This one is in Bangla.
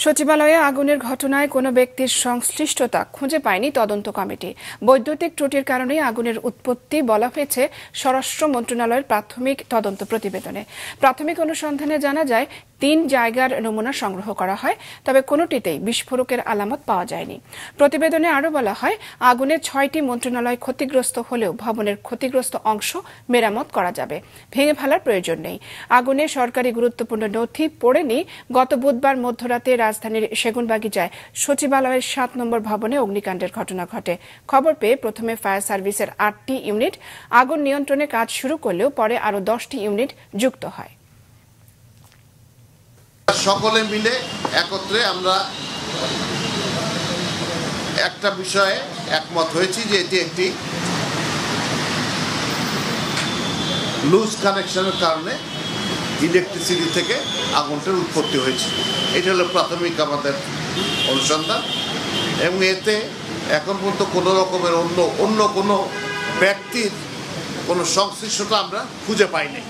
সচিবালয়ে আগুনের ঘটনায় কোনো ব্যক্তির সংশ্লিষ্টতা খুঁজে পায়নি তদন্ত কমিটি। বৈদ্যুতিক ত্রুটির কারণেই আগুনের উৎপত্তি বলা হয়েছে স্বরাষ্ট্র মন্ত্রণালয়ের প্রাথমিক তদন্ত প্রতিবেদনে। প্রাথমিক অনুসন্ধানে জানা যায় ৩ জায়গার নমুনা সংগ্রহ করা হয়, তবে কোনোটিতেই বিস্ফোরকের আলামত পাওয়া যায়নি। প্রতিবেদনে আরও বলা হয়, আগুনে ৬টি মন্ত্রণালয় ক্ষতিগ্রস্ত হলেও ভবনের ক্ষতিগ্রস্ত অংশ মেরামত করা যাবে, ভেঙে ফেলার প্রয়োজন নেই। আগুনে সরকারি গুরুত্বপূর্ণ নথি পড়েনি। গত বুধবার মধ্যরাতে রাজধানীর সেগুনবাগিচায় সচিবালয়ের ৭ নম্বর ভবনে অগ্নিকাণ্ডের ঘটনা ঘটে। খবর পেয়ে প্রথমে ফায়ার সার্ভিসের ৮টি ইউনিট আগুন নিয়ন্ত্রণে কাজ শুরু করলেও পরে আরও 10টি ইউনিট যুক্ত হয়। সকলে মিলে একত্রে আমরা একটা বিষয়ে একমত হয়েছি যে এটি একটি লুজ কানেকশনের কারণে ইলেকট্রিসিটি থেকে আগুনটার উৎপত্তি হয়েছে। এটা হলো প্রাথমিক আমাদের অনুসন্ধান, এবং এতে এখন পর্যন্ত কোনো রকমের অন্য কোনো ব্যক্তির কোনো সংশ্লিষ্টতা আমরা খুঁজে পাইনি।